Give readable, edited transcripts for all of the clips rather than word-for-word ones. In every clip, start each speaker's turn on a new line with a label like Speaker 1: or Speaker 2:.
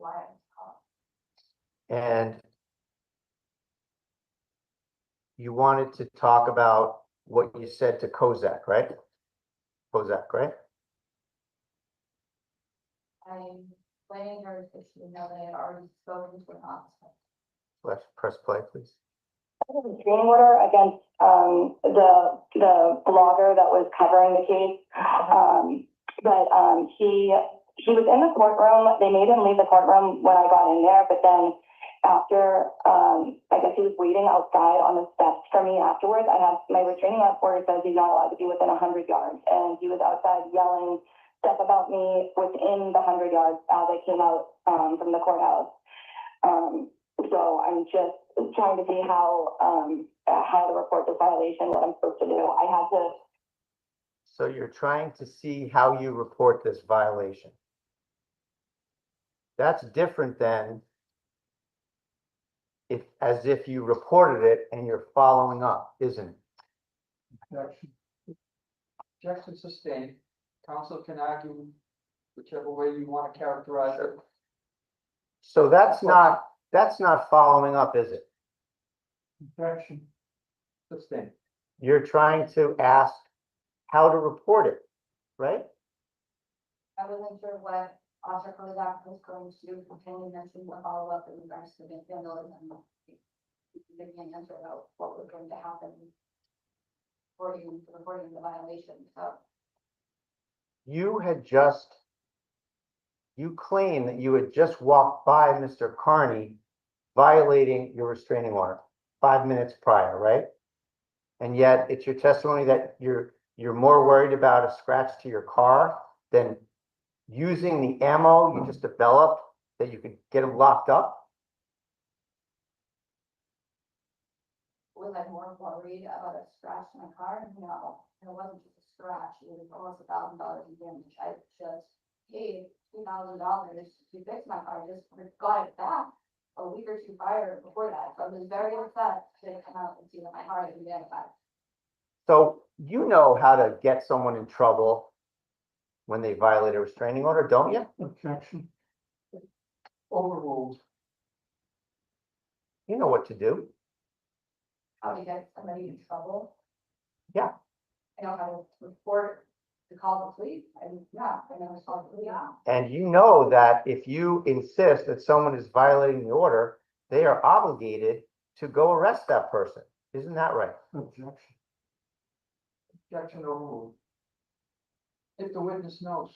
Speaker 1: why I was called.
Speaker 2: And you wanted to talk about what you said to Kozak, right? Kozak, right?
Speaker 1: I explained to her that she didn't know that I had already spoken to an officer.
Speaker 2: Let's press play, please.
Speaker 3: A restraining order against the blogger that was covering the case. But he was in the courtroom. They made him leave the courtroom when I got in there, but then after I guess he was waiting outside on the steps for me afterwards. I have my restraining order says he's not allowed to be within 100 yards, and he was outside yelling stuff about me within the 100 yards as I came out from the courthouse. So I'm just trying to see how to report this violation, what I'm supposed to do. I had to.
Speaker 2: So you're trying to see how you report this violation. That's different than as if you reported it and you're following up, isn't it?
Speaker 4: Objection. Objection sustained. Counsel can argue whichever way you want to characterize it.
Speaker 2: So that's not following up, is it?
Speaker 4: Objection sustained.
Speaker 2: You're trying to ask how to report it, right?
Speaker 1: I wasn't sure what Officer Kozak was going to do. Can you mention the follow-up in regards to the vandalism? Give me an answer about what was going to happen for you reporting the violation. So
Speaker 2: You claim that you had just walked by Mr. Kearney violating your restraining order 5 minutes prior, right? And yet it's your testimony that you're more worried about a scratch to your car than using the ammo you just developed that you could get him locked up.
Speaker 1: was I more worried about a scratch in my car? No, it wasn't just a scratch. It was almost $1,000 in damage. I just paid $2,000 to fix my car. Just got it back a week or two prior before that. So I was very upset to come out and see that my car had been damaged.
Speaker 2: So you know how to get someone in trouble when they violate a restraining order, don't you?
Speaker 4: Objection. Overruled.
Speaker 2: You know what to do.
Speaker 1: How to get somebody in trouble.
Speaker 2: Yeah.
Speaker 1: I know how to report, to call the police. I know how to call the police.
Speaker 2: And you know that if you insist that someone is violating the order, they are obligated to go arrest that person. Isn't that right?
Speaker 4: Objection. Objection overruled. If the witness knows.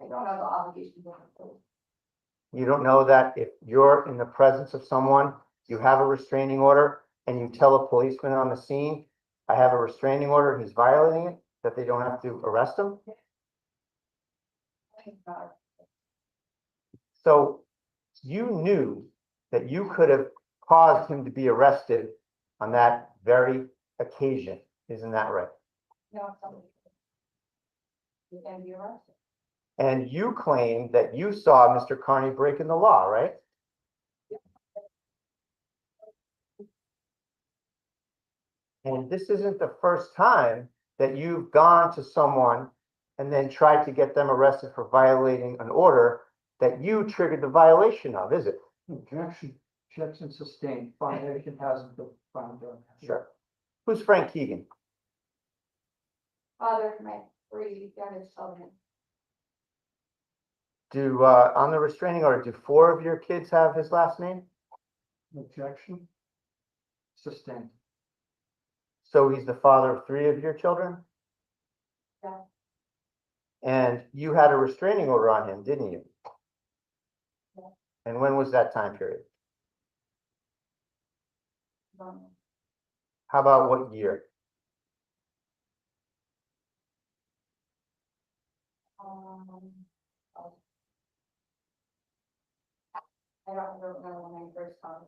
Speaker 1: I don't have the obligation to the police.
Speaker 2: You don't know that if you're in the presence of someone, you have a restraining order, and you tell a policeman on the scene, I have a restraining order, he's violating it, that they don't have to arrest him? So you knew that you could have caused him to be arrested on that very occasion. Isn't that right?
Speaker 1: No, somebody. You can be arrested.
Speaker 2: And you claim that you saw Mr. Kearney breaking the law, right? And this isn't the first time that you've gone to someone and then tried to get them arrested for violating an order that you triggered the violation of, is it?
Speaker 4: Objection. Objection sustained. Violation hasn't been found.
Speaker 2: Sure. Who's Frank Keegan?
Speaker 1: Father, my 3 youngest children.
Speaker 2: On the restraining order, do 4 of your kids have his last name?
Speaker 4: Objection sustained.
Speaker 2: So he's the father of 3 of your children?
Speaker 1: Yeah.
Speaker 2: And you had a restraining order on him, didn't you?
Speaker 1: Yeah.
Speaker 2: And when was that time period? How about what year?
Speaker 1: I don't remember when I first saw it.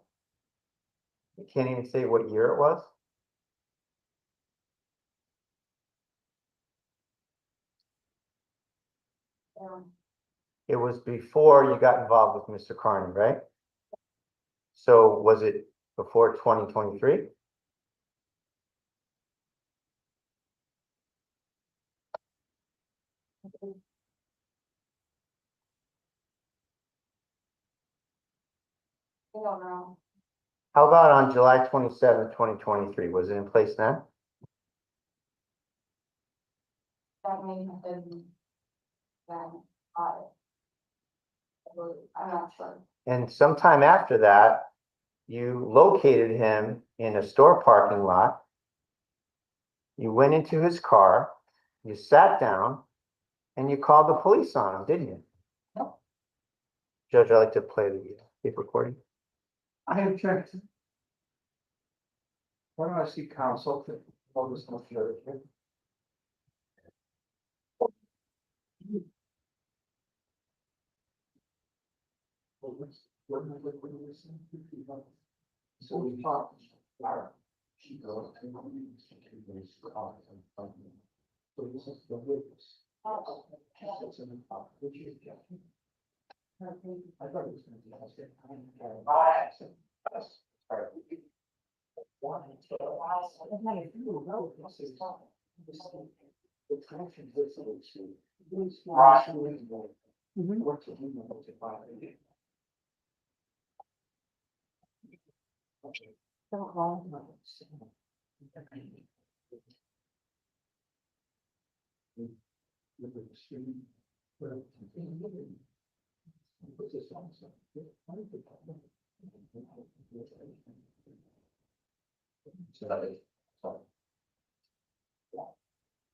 Speaker 2: You can't even say what year it was? It was before you got involved with Mr. Kearney, right? So was it before 2023?
Speaker 1: I don't know.
Speaker 2: How about on July 27th, 2023? Was it in place then?
Speaker 1: That may have been. Then, audit. I'm not sure.
Speaker 2: And sometime after that, you located him in a store parking lot. You went into his car, you sat down, and you called the police on him, didn't you?
Speaker 4: No.
Speaker 2: Judge, I'd like to play the tape recording.
Speaker 4: I object. Why don't I see counsel to hold this motion here? So we talked. She goes. So this is the witness. She sits in the top. Would you object? I thought it was gonna be.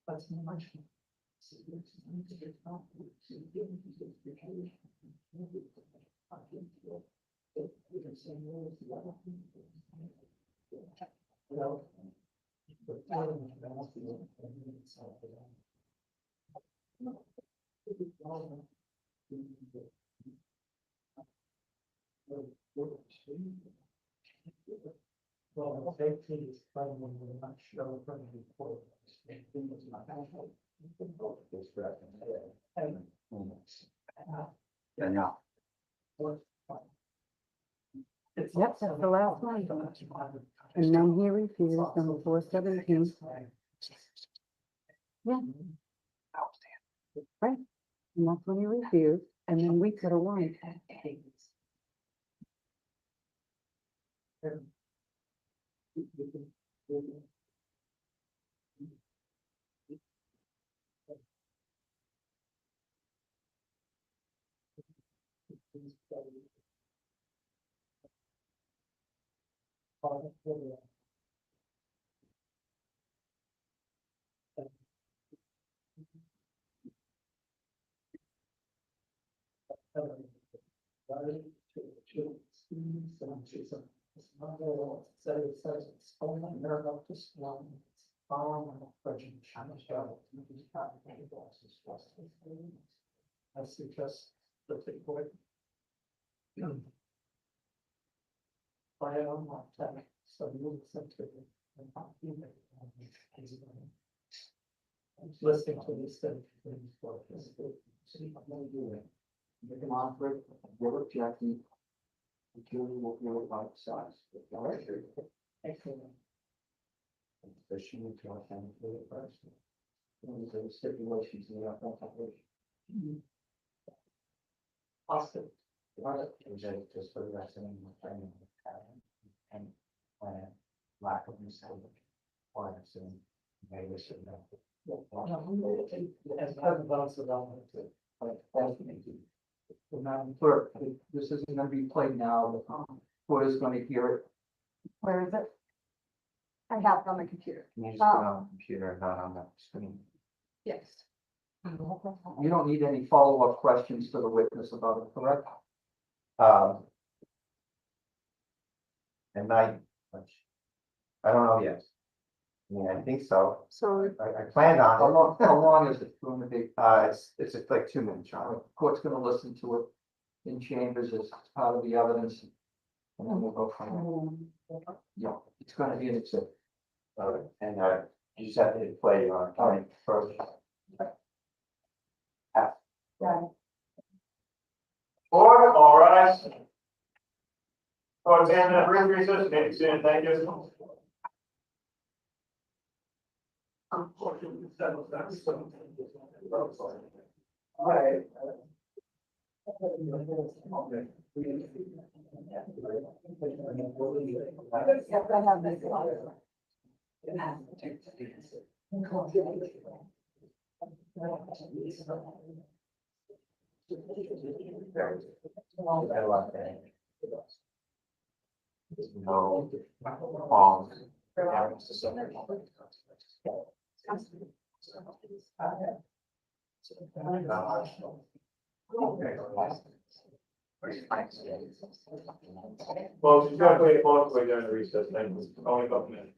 Speaker 4: That's much. Well, they think it's probably not sure from the report.
Speaker 2: Yeah, no.
Speaker 5: Yep, that's the last one. And then he refused on 4/17. Yeah. Right, and that's when he refused, and then we could have won.
Speaker 4: I suggest that they put. I don't want that, so you listen to it. Listening to this thing. Make them on for it, you're objecting. The jury will hear it by sides. Excellent. The she need to attend to it first. These are the stipulations in the application. Awesome.
Speaker 2: Just for the rest of them, and lack of mistake. Or accident. Maybe we should know.
Speaker 4: As part of those development. Madam Clerk, this isn't gonna be played now, the court is gonna hear it.
Speaker 5: Where is it? I have it on my computer.
Speaker 2: Can you just put it on the computer, not on the screen?
Speaker 5: Yes.
Speaker 4: You don't need any follow-up questions to the witness about it, correct?
Speaker 2: And I don't know yet. Yeah, I think so.
Speaker 5: So
Speaker 2: I planned on
Speaker 4: How long is it going to be?
Speaker 2: it's like 2 minutes, Charlie.
Speaker 4: The court's gonna listen to it in chambers as part of the evidence. And then we'll go from there. Yeah, it's gonna be an exhibit.
Speaker 2: And you just have to hit play on time first.
Speaker 6: Order, all right. So examine that brief recess, thank you. All right.
Speaker 2: No.
Speaker 6: Well, she's gonna play both way during the recess, then, only a couple minutes.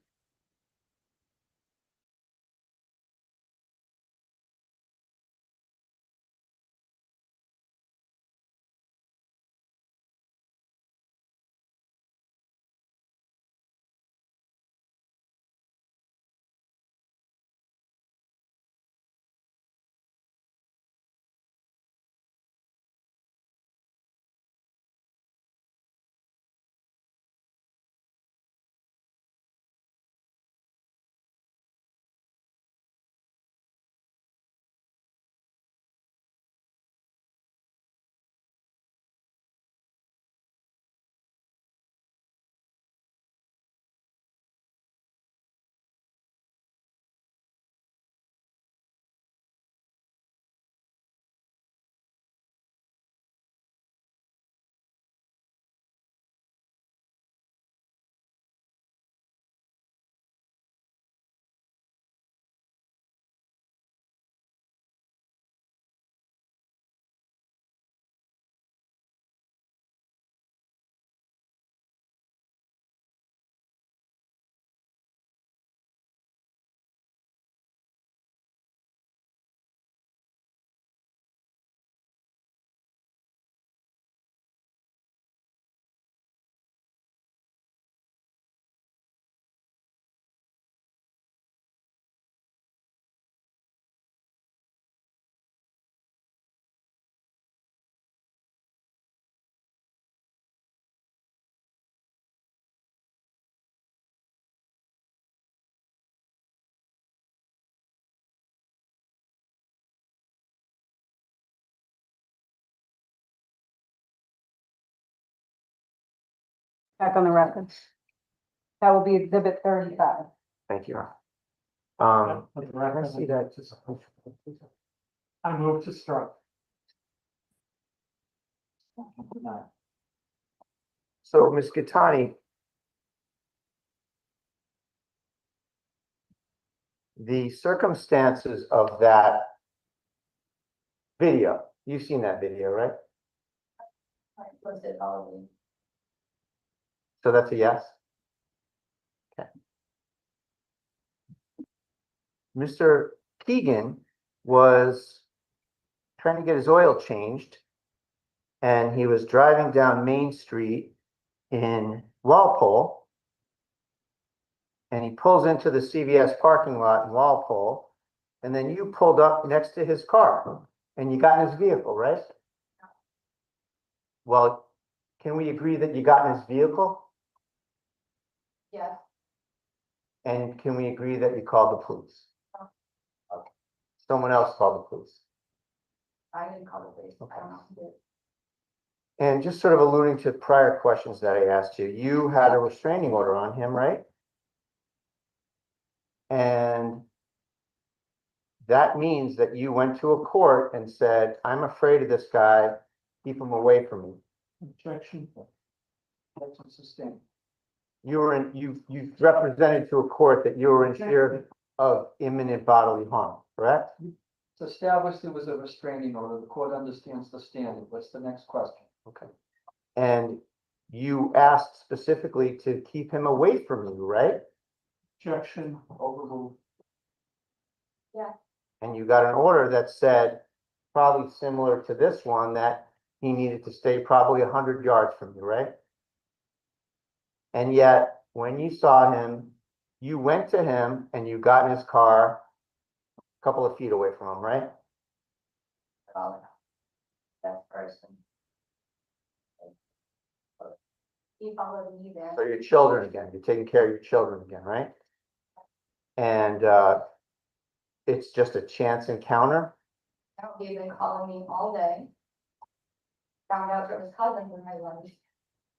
Speaker 5: Back on the record. That will be exhibit 35.
Speaker 2: Thank you. Can I see that?
Speaker 4: I move to strike.
Speaker 2: So, Ms. Gattani, the circumstances of that video, you've seen that video, right?
Speaker 1: Was it all
Speaker 2: So that's a yes? Okay. Mr. Keegan was trying to get his oil changed, and he was driving down Main Street in Walpole, and he pulls into the CVS parking lot in Walpole, and then you pulled up next to his car, and you got in his vehicle, right? Well, can we agree that you got in his vehicle?
Speaker 1: Yes,
Speaker 2: And can we agree that you called the police? Okay. Someone else called the police.
Speaker 1: I didn't call the police, I don't know who did.
Speaker 2: And just sort of alluding to prior questions that I asked you, you had a restraining order on him, right? And that means that you went to a court and said, I'm afraid of this guy, keep him away from me.
Speaker 4: Objection. Objection sustained.
Speaker 2: You represented to a court that you were in fear of imminent bodily harm, correct?
Speaker 4: It's established there was a restraining order. The court understands the standard. What's the next question?
Speaker 2: Okay. And you asked specifically to keep him away from you, right?
Speaker 4: Objection overruled.
Speaker 2: And you got an order that said, probably similar to this one, that he needed to stay probably 100 yards from you, right? And yet, when you saw him, you went to him and you got in his car a couple of feet away from him, right?
Speaker 1: That person. He followed me there.
Speaker 2: So your children again, you're taking care of your children again, right? And it's just a chance encounter.
Speaker 1: He's been calling me all day. found out it was cousin when I lunch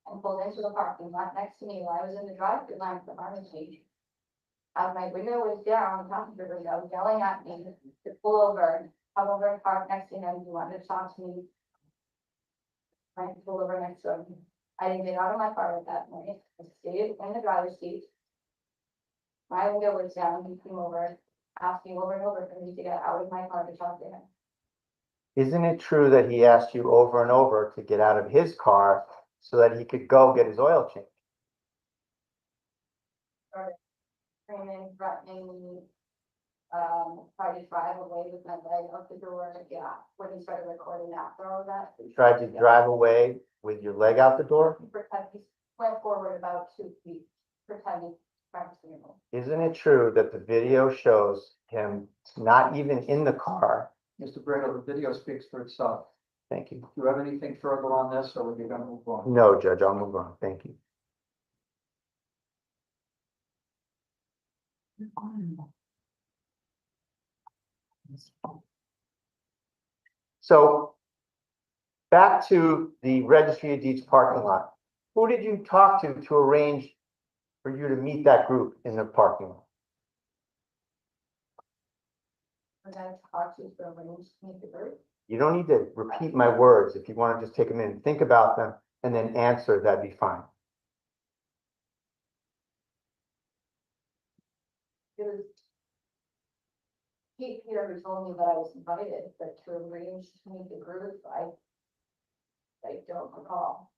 Speaker 1: and pulled into the parking lot next to me while I was in the drive-through line for the pharmacy. As my window was down, the passenger window, yelling at me to pull over, come over and park next to him, he wanted to talk to me. I pulled over next to him. I didn't get out of my car at that point. I stayed in the driver's seat. My window was down, he came over, asking over and over for me to get out of my car to talk to him.
Speaker 2: Isn't it true that he asked you over and over to get out of his car so that he could go get his oil changed?
Speaker 1: Screaming, threatening me, tried to drive away with my leg out the door, yeah, when he started recording after all of that.
Speaker 2: He tried to drive away with your leg out the door?
Speaker 1: He went forward about 2 feet, pretending, trying to scream.
Speaker 2: Isn't it true that the video shows him not even in the car?
Speaker 4: Mr. Brito, the video speaks for itself.
Speaker 2: Thank you.
Speaker 4: Do you have anything further on this, or are you gonna move on?
Speaker 2: No, Judge, I'll move on. Thank you. So back to the Registry of Deeds parking lot. Who did you talk to arrange for you to meet that group in the parking lot?
Speaker 1: And then talked to the arrange to meet the group.
Speaker 2: You don't need to repeat my words. If you want to just take a minute and think about them and then answer, that'd be fine.
Speaker 1: It was Pete Peter who told me that I was invited, but to arrange to meet the group, I don't recall.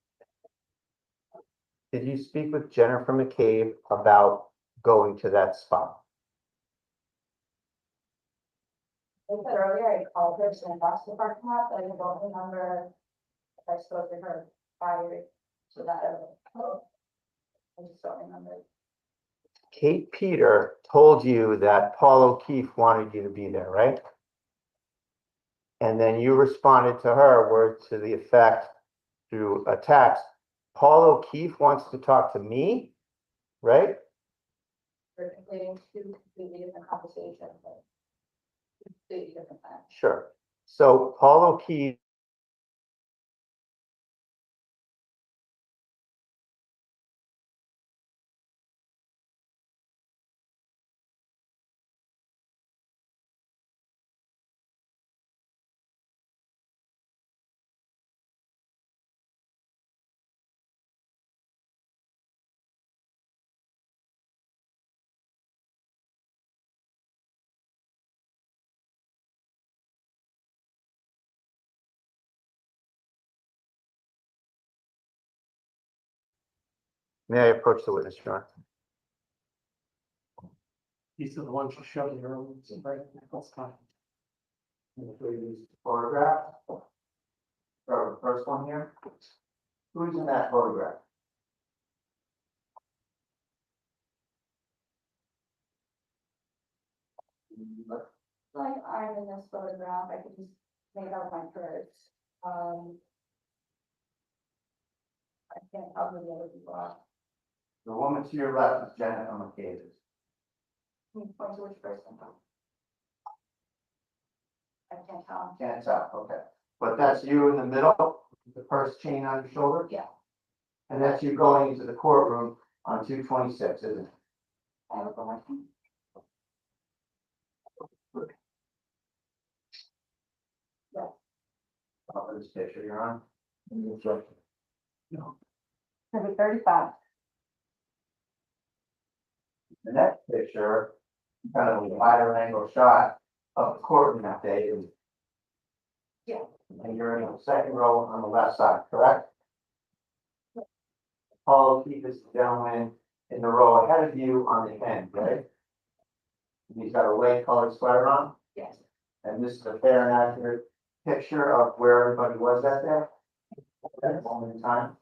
Speaker 2: Did you speak with Jennifer McCabe about going to that spot?
Speaker 1: Like I said earlier, I called her to invest the parking lot, but I don't remember if I spoke to her prior to that. I just don't remember.
Speaker 2: Kate Peter told you that Paul O'Keefe wanted you to be there, right? And then you responded to her words to the effect through a text. Paul O'Keefe wants to talk to me, right?
Speaker 1: We're completing 2 completely different conversations, but completely different times.
Speaker 2: Sure. So Paul O'Keefe may I approach the witness, Your Honor?
Speaker 4: These are the ones you showed me earlier. That's fine.
Speaker 2: Photograph. Start with the first one here. Who's in that photograph?
Speaker 1: Like I'm in this photograph, I could just make out my purse. I can't tell who the other people are.
Speaker 2: The woman to your left is Jennifer McCabe.
Speaker 1: Can you point to which person? I can't tell.
Speaker 2: Can't tell, okay. But that's you in the middle, the purse chain on your shoulder?
Speaker 1: Yeah.
Speaker 2: And that's you going into the courtroom on 226, isn't it?
Speaker 1: I have a question.
Speaker 2: Over this picture you're on.
Speaker 1: Number 35.
Speaker 2: The next picture, kind of a wider angle shot of the courtroom that day.
Speaker 1: Yeah.
Speaker 2: And you're in the second row on the left side, correct? Paul O'Keefe is the gentleman in the row ahead of you on the end, right? And he's got a light colored sweater on,
Speaker 1: Yes.
Speaker 2: and this is a fair and accurate picture of where everybody was at that moment in time.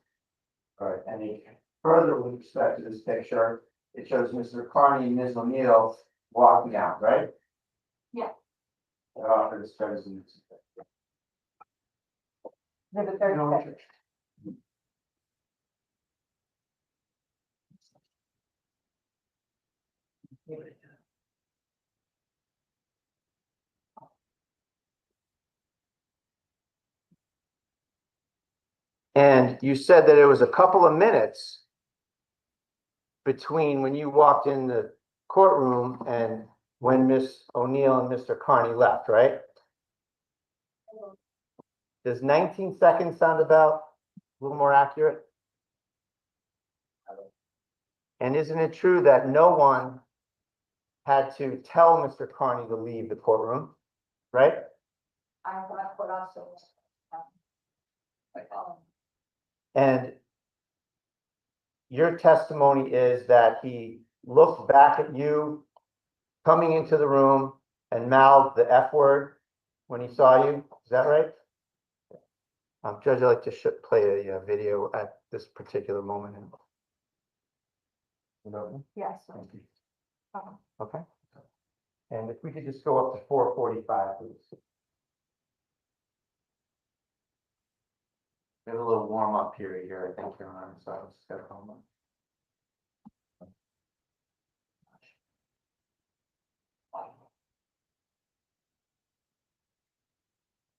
Speaker 2: All right, and further with respect to this picture, it shows Mr. Kearney and Ms. O'Neill walking out, right?
Speaker 1: Yeah.
Speaker 2: They're offered as presents.
Speaker 1: Number 36.
Speaker 2: And you said that it was a couple of minutes between when you walked in the courtroom and when Miss O'Neill and Mr. Kearney left, right? Does 19 seconds sound about a little more accurate? And isn't it true that no one had to tell Mr. Kearney to leave the courtroom, right?
Speaker 1: I got put off so.
Speaker 2: And your testimony is that he looked back at you coming into the room and mouthed the F word when he saw you. Is that right? Judge, I'd like to play a video at this particular moment.
Speaker 1: Yes.
Speaker 2: Thank you. Okay. And if we could just go up to 4:45, please. We have a little warm up period here, I think, Your Honor, so I'll just get home.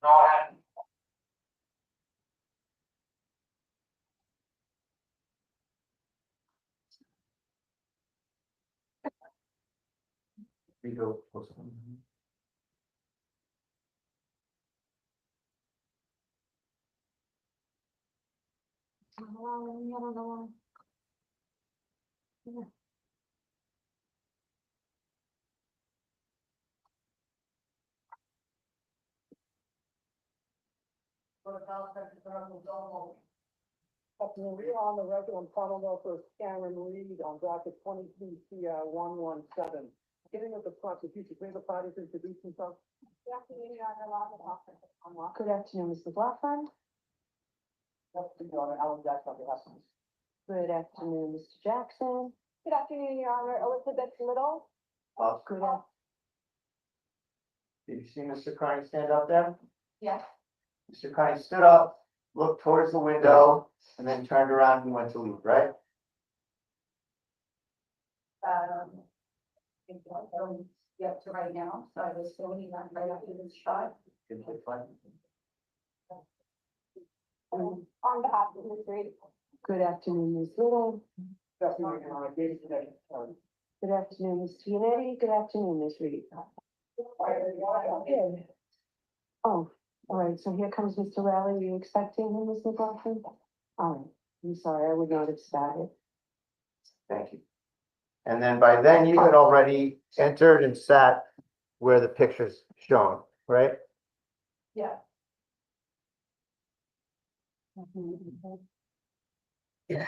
Speaker 2: Go ahead. We go close.
Speaker 7: We are on the record on Commonwealth for Karen Reed on docket 22 CR 117. Beginning with the prosecution, may the parties introduce themselves?
Speaker 3: Good afternoon, Mr. Blackburn.
Speaker 7: Alan Jackson on behalf of.
Speaker 3: Good afternoon, Mr. Jackson. Good afternoon, Your Honor. Elizabeth Little. Good afternoon.
Speaker 2: Did you see Mr. Kearney stand up there?
Speaker 1: Yes.
Speaker 2: Mr. Kearney stood up, looked towards the window, and then turned around and went to leave, right?
Speaker 1: Yep, to right now, so I was filming that right after this shot.
Speaker 2: Good, good, fine.
Speaker 3: On behalf of Ms. Reed. Good afternoon, Ms. Little.
Speaker 7: Good afternoon, Your Honor. David today.
Speaker 3: Good afternoon, Mr. Unity. Good afternoon, Ms. Reed. Oh, all right, so here comes Mr. Rowley. Were you expecting him, Ms. McLaughlin? All right, I'm sorry, I would not have started.
Speaker 2: Thank you. And then by then you had already entered and sat where the picture's shown, right?
Speaker 1: Yeah.
Speaker 2: Yeah.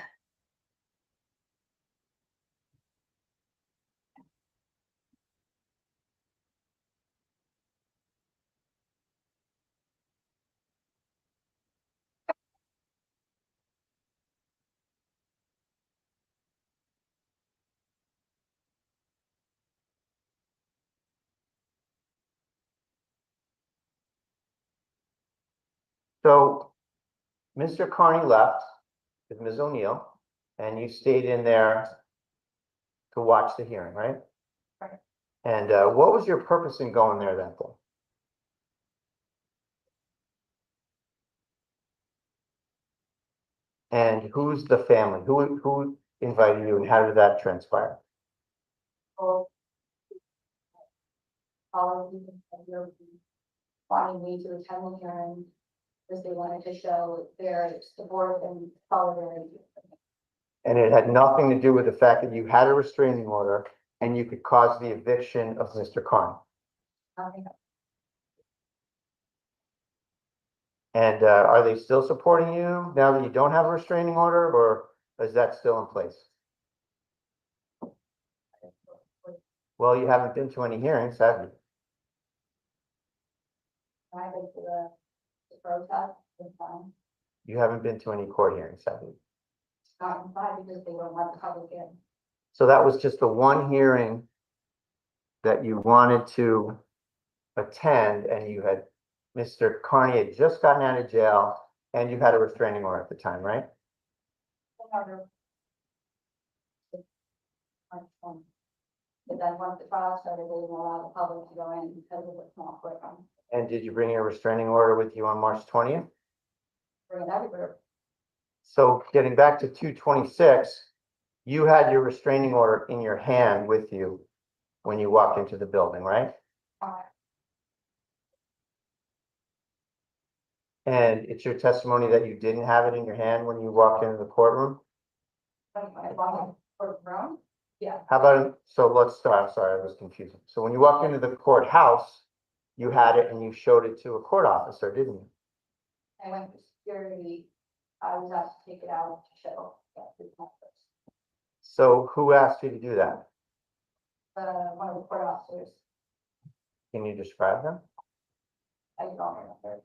Speaker 2: So Mr. Kearney left with Ms. O'Neill, and you stayed in there to watch the hearing, right?
Speaker 1: Right.
Speaker 2: And what was your purpose in going there that day? And who's the family? Who invited you, and how did that transpire?
Speaker 1: All of you wanting me to attend the hearing because they wanted to show their support and solidarity.
Speaker 2: And it had nothing to do with the fact that you had a restraining order and you could cause the eviction of Mr. Kearney.
Speaker 1: Nothing.
Speaker 2: And are they still supporting you now that you don't have a restraining order, or is that still in place? Well, you haven't been to any hearings, have you?
Speaker 1: I went to the protest, it's fine.
Speaker 2: You haven't been to any court hearings, have you?
Speaker 1: Not inside because they don't want the public in.
Speaker 2: So that was just the one hearing that you wanted to attend, and you had, Mr. Kearney had just gotten out of jail and you had a restraining order at the time, right?
Speaker 1: But then once the trial started, they didn't allow the public to go in because of the small courtroom.
Speaker 2: And did you bring your restraining order with you on March 20th?
Speaker 1: Bring it everywhere.
Speaker 2: So getting back to 226, you had your restraining order in your hand with you when you walked into the building, right? And it's your testimony that you didn't have it in your hand when you walked into the courtroom?
Speaker 1: When I walked in the courtroom, yeah,
Speaker 2: How about, so let's start, I'm sorry, I was confusing. So when you walked into the courthouse, you had it and you showed it to a court officer, didn't you?
Speaker 1: I went to security, I was asked to take it out to show that it's not this.
Speaker 2: So who asked you to do that?
Speaker 1: One of the court officers,
Speaker 2: Can you describe them?
Speaker 1: I don't remember.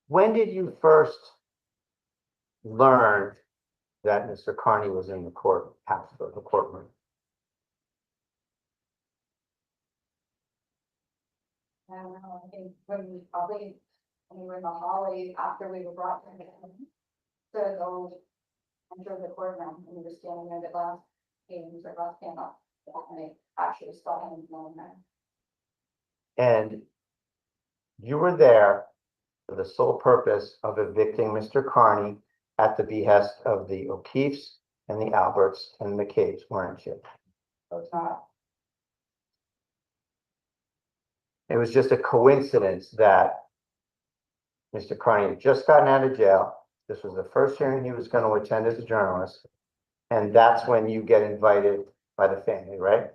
Speaker 2: When did you first learn that Mr. Kearney was in the courthouse or the courtroom?
Speaker 1: I don't know, I think when we probably, when we were in the hallway after we were brought in. To go enter the courtroom, and we were standing there, the glass panes or glass panel, and I actually saw him going there.
Speaker 2: And you were there for the sole purpose of evicting Mr. Kearney at the behest of the O'Keefes and the Alberts and the McCabe's, weren't you?
Speaker 1: So it's not,
Speaker 2: It was just a coincidence that Mr. Kearney had just gotten out of jail. This was the first hearing he was going to attend as a journalist. And that's when you get invited by the family, right?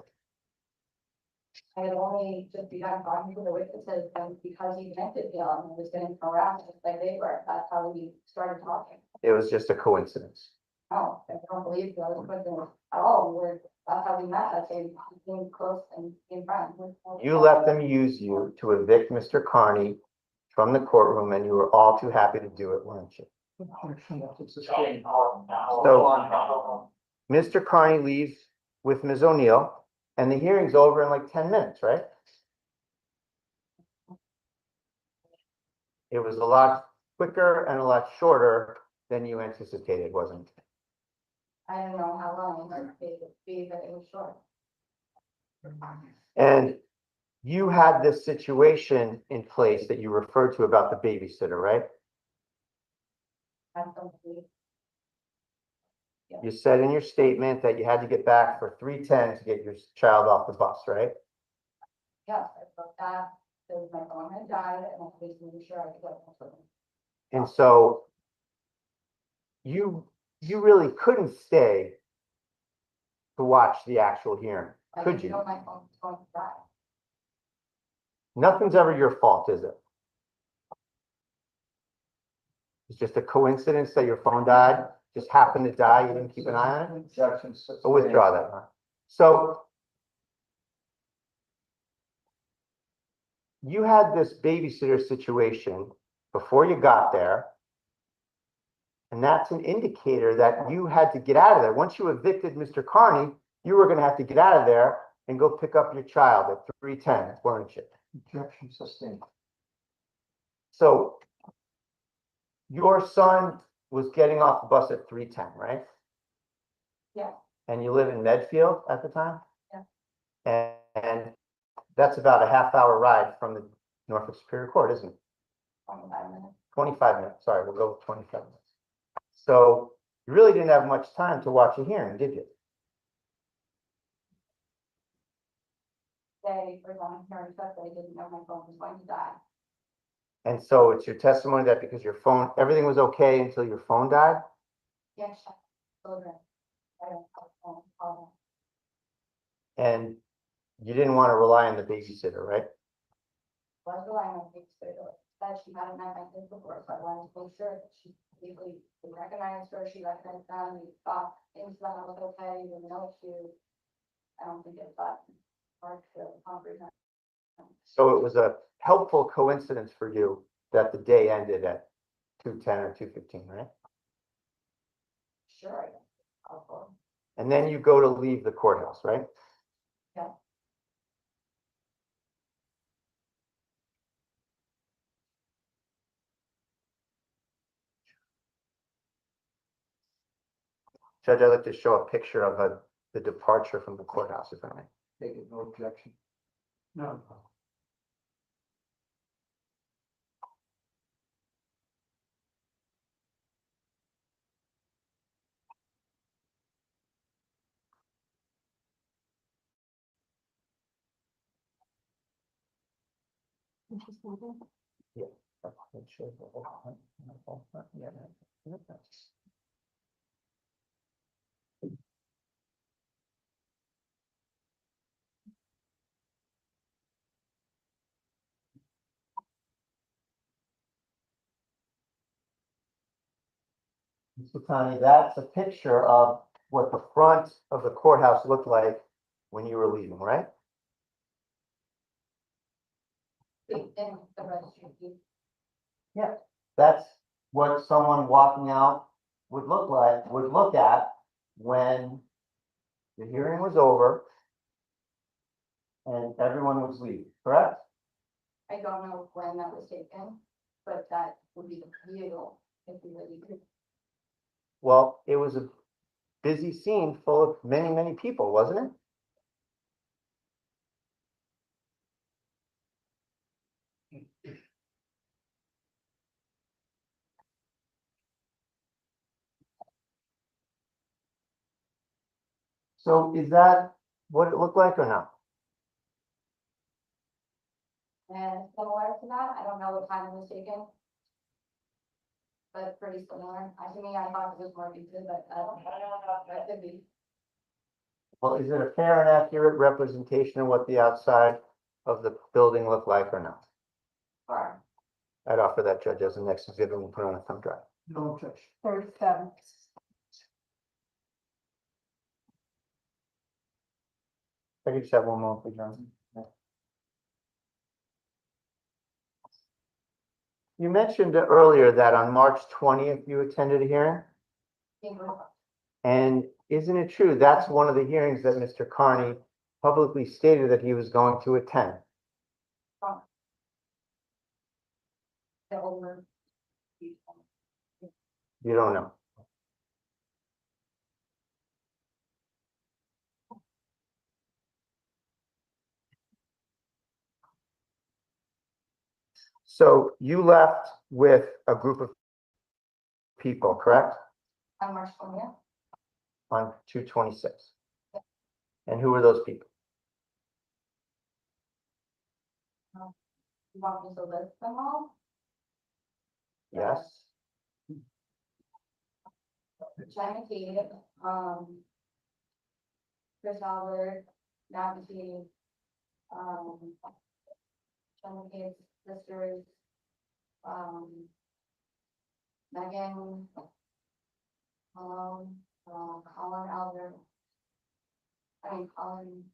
Speaker 1: I had only just begun talking to the witnesses, and because he connected him and was getting harassed just like they were, that's how we started talking.
Speaker 2: It was just a coincidence.
Speaker 1: No, I don't believe that was coincidence at all, that's how we met, that's how we became close and became friends.
Speaker 2: You let them use you to evict Mr. Kearney from the courtroom, and you were all too happy to do it, weren't you? So Mr. Kearney leaves with Ms. O'Neill, and the hearing's over in like 10 minutes, right? It was a lot quicker and a lot shorter than you anticipated, wasn't it?
Speaker 1: I don't know how long it would be, but it was short.
Speaker 2: And you had this situation in place that you referred to about the babysitter, right?
Speaker 1: I don't believe.
Speaker 2: You said in your statement that you had to get back for 3:10 to get your child off the bus, right?
Speaker 1: Yes, I felt that, because my phone had died, and I was making sure I could get it.
Speaker 2: And so you really couldn't stay to watch the actual hearing,
Speaker 1: I
Speaker 2: could
Speaker 1: didn't
Speaker 2: you?
Speaker 1: know my phone was going to die.
Speaker 2: Nothing's ever your fault, is it? It's just a coincidence that your phone died, just happened to die, you didn't keep an eye on it?
Speaker 4: Objection.
Speaker 2: So withdraw that. Huh? So you had this babysitter situation before you got there. And that's an indicator that you had to get out of there. Once you evicted Mr. Kearney, you were gonna have to get out of there and go pick up your child at 3:10, weren't you?
Speaker 4: Objection sustained.
Speaker 2: So your son was getting off the bus at 3:10, right?
Speaker 1: Yeah.
Speaker 2: And you live in Medfield at the time?
Speaker 1: Yeah.
Speaker 2: And that's about a half-hour ride from the Norfolk Superior Court, isn't it?
Speaker 1: 25 minutes.
Speaker 2: 25 minutes, sorry, we'll go with 25 minutes. So you really didn't have much time to watch a hearing, did you?
Speaker 1: They were going here and said they didn't know my phone was going to die.
Speaker 2: And so it's your testimony that because your phone, everything was okay until your phone died?
Speaker 1: Yes, children. I don't have a phone, call
Speaker 2: And you didn't want to rely on the babysitter, right?
Speaker 1: them. Was relying on things that she hadn't met my kids before, so I wanted to make sure that she legally recognized her, she recognized them, we thought things that was okay, there were no issues. I don't think it's that hard to comprehend.
Speaker 2: So it was a helpful coincidence for you that the day ended at 2:10 or 2:15, right?
Speaker 1: Sure, I guess. Helpful.
Speaker 2: And then you go to leave the courthouse, right?
Speaker 1: Yeah.
Speaker 2: Judge, I'd like to show a picture of a the departure from the courthouse, if I may.
Speaker 4: Take it, no objection.
Speaker 7: No.
Speaker 2: Mr. Connie, that's a picture of what the front of the courthouse looked like when you were leaving, right?
Speaker 1: In the registry.
Speaker 2: That's what someone walking out would look at when the hearing was over and everyone was leaving, correct?
Speaker 1: I don't know when that was taken, but that would be the view if we really could.
Speaker 2: Well, it was a busy scene full of many, many people, wasn't it? So is that what it looked like or not?
Speaker 1: And similar to that, I don't know what time it was taken. But pretty similar. To me, I thought it was more detailed, but I don't know, that could be.
Speaker 2: Well, is it a fair and accurate representation of what the outside of the building looked like or not?
Speaker 1: Far.
Speaker 2: I'd offer that judge as the next exhibit and put on a thumb drive.
Speaker 4: No objection.
Speaker 5: 37.
Speaker 2: I could just have one more, please, John. You mentioned earlier that on March 20th, you attended a hearing, and isn't it true that's one of the hearings that Mr. Kearney publicly stated that he was going to attend?
Speaker 1: The older.
Speaker 2: You don't know. So you left with a group of people, correct?
Speaker 1: On March 20th.
Speaker 2: On 2/26. And who were those people?
Speaker 1: You want me to list them all?
Speaker 2: Yes.
Speaker 1: China Kate, Chris Albert, Navigate, China Kate's sisters, Megan, Colin Albert, Colin,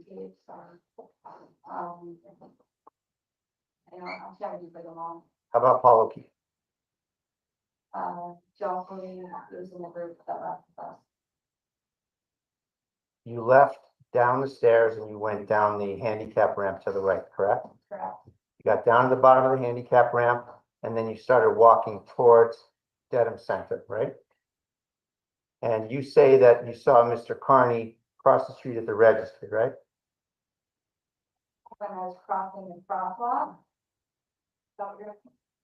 Speaker 1: Gates, I'm trying to do them all.
Speaker 2: How about Paul O'Keefe?
Speaker 1: John Clean, was in the group that left with us.
Speaker 2: You left down the stairs and you went down the handicap ramp to the right, correct?
Speaker 1: Correct.
Speaker 2: You got down to the bottom of the handicap ramp and then you started walking towards Dedham Center, right? And you say that you saw Mr. Kearney cross the street at the registry, right?
Speaker 1: When I was crossing the crosswalk. So you're,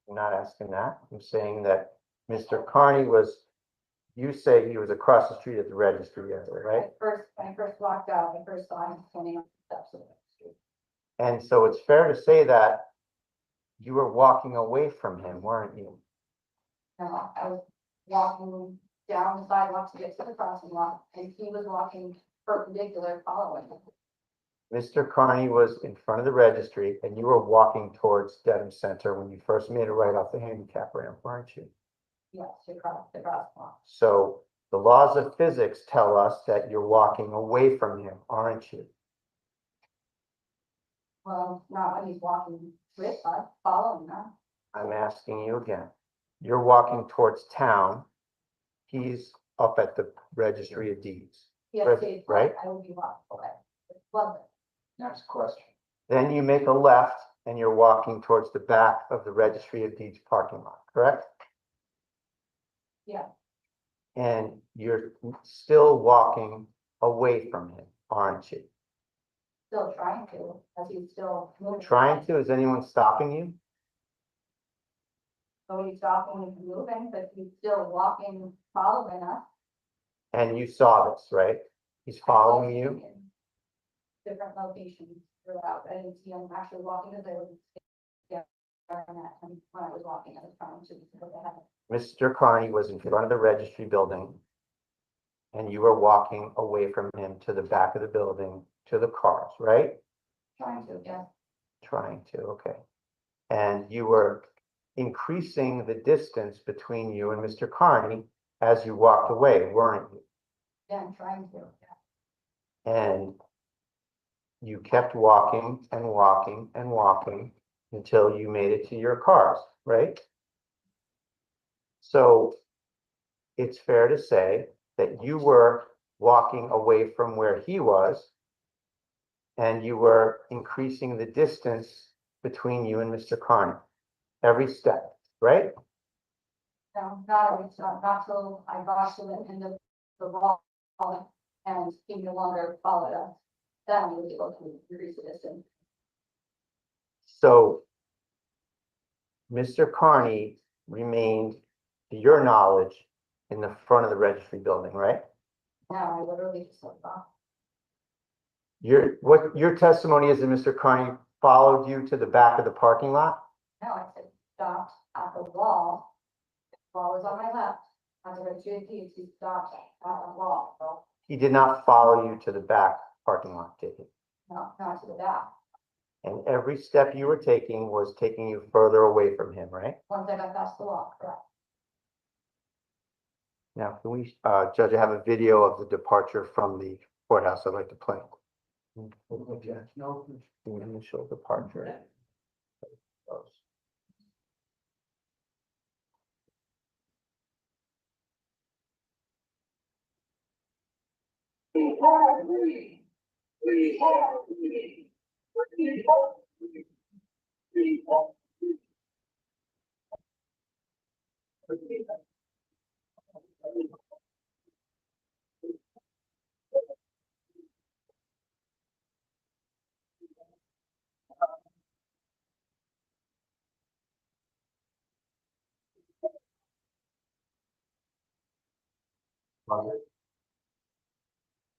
Speaker 2: I'm not asking that. I'm saying that Mr. Kearney was, you say he was across the street at the registry, right?
Speaker 1: when I first walked out, I first saw him standing on the steps of the street.
Speaker 2: And so it's fair to say that you were walking away from him, weren't you?
Speaker 1: No, I was walking down the sidewalk to get to the crossing lot, and he was walking perpendicular following.
Speaker 2: Mr. Kearney was in front of the registry and you were walking towards Dedham Center when you first made it right off the handicap ramp, weren't you?
Speaker 1: Yes, to cross the crosswalk.
Speaker 2: So the laws of physics tell us that you're walking away from him, aren't you?
Speaker 1: Well, not when he's walking with us, following us.
Speaker 2: I'm asking you again. You're walking towards town. He's up at the registry of deeds.
Speaker 1: Yes,
Speaker 2: Right.
Speaker 1: I would be walking away. Love it.
Speaker 4: Next question.
Speaker 2: Then you make a left and you're walking towards the back of the registry of deeds parking lot, correct?
Speaker 1: Yeah.
Speaker 2: And you're still walking away from him, aren't you?
Speaker 1: Still trying to, as he's still moving.
Speaker 2: Trying to, is anyone stopping you?
Speaker 1: So he's stopping and moving, but he's still walking, following us.
Speaker 2: And you saw this, right? He's following you?
Speaker 1: in Different locations throughout. I didn't see him actually walking as I was. Yeah. When I was walking, I was trying to look ahead.
Speaker 2: Mr. Kearney was in front of the registry building. And you were walking away from him to the back of the building, to the cars, right?
Speaker 1: Trying to, yeah.
Speaker 2: Trying to, okay. And you were increasing the distance between you and Mr. Kearney as you walked away, weren't you?
Speaker 1: Yeah, I'm trying to, yeah.
Speaker 2: And you kept walking and walking and walking until you made it to your cars, right? So it's fair to say that you were walking away from where he was and you were increasing the distance between you and Mr. Kearney every step, right?
Speaker 1: No, not always, not till I got to the end of the wall and he no longer followed us. Then I was able to increase the distance.
Speaker 2: So Mr. Kearney remained, to your knowledge, in the front of the registry building, right?
Speaker 1: Now I literally just looked off.
Speaker 2: What your testimony is that Mr. Kearney followed you to the back of the parking lot?
Speaker 1: No, I said stopped at the wall. The wall was on my left. As I went to the keys, he stopped at the wall. So,
Speaker 2: He did not follow you to the back parking lot, did he?
Speaker 1: no, not to the back.
Speaker 2: And every step you were taking was taking you further away from him, right?
Speaker 1: Once I got past the wall, correct.
Speaker 2: Now, can we, Judge, I have a video of the departure from the courthouse I'd like to play.
Speaker 4: No.
Speaker 2: The initial departure.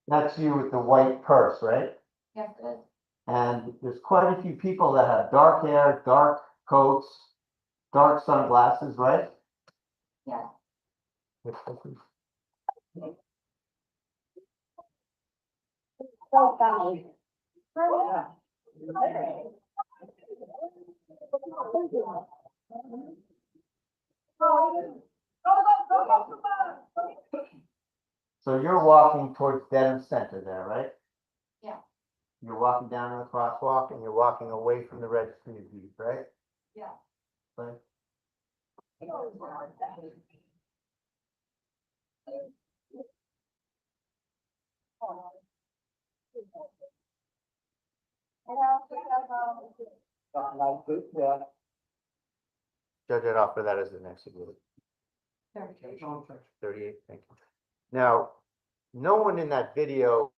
Speaker 2: That's you with the white purse, right?
Speaker 1: Yes, it is.
Speaker 2: And there's quite a few people that have dark hair, dark coats, dark sunglasses, right?
Speaker 1: Yeah.
Speaker 3: So funny.
Speaker 2: So you're walking towards Dedham Center there, right?
Speaker 1: Yeah.
Speaker 2: You're walking down in the crosswalk and you're walking away from the registry of deeds, right?
Speaker 1: Yeah.
Speaker 2: Right.
Speaker 4: Yeah.
Speaker 2: Judge, I'd offer that as the next exhibit. 38, thank you. Now, no one in that video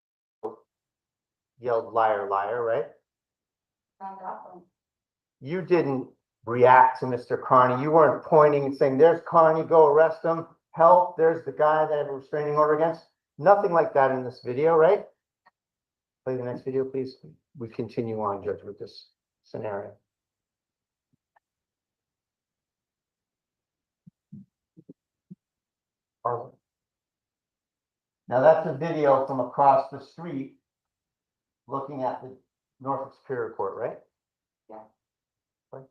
Speaker 2: yelled liar, liar, right?
Speaker 1: Found out from
Speaker 2: You didn't react to Mr. Kearney. You weren't pointing and saying, there's Kearney, go arrest him. Help, there's the guy that I have a restraining order against. Nothing like that in this video, right? Play the next video, please. We continue on, Judge, with this scenario. Now that's a video from across the street looking at the Norfolk Superior Court, right?
Speaker 1: Yeah.
Speaker 2: Right.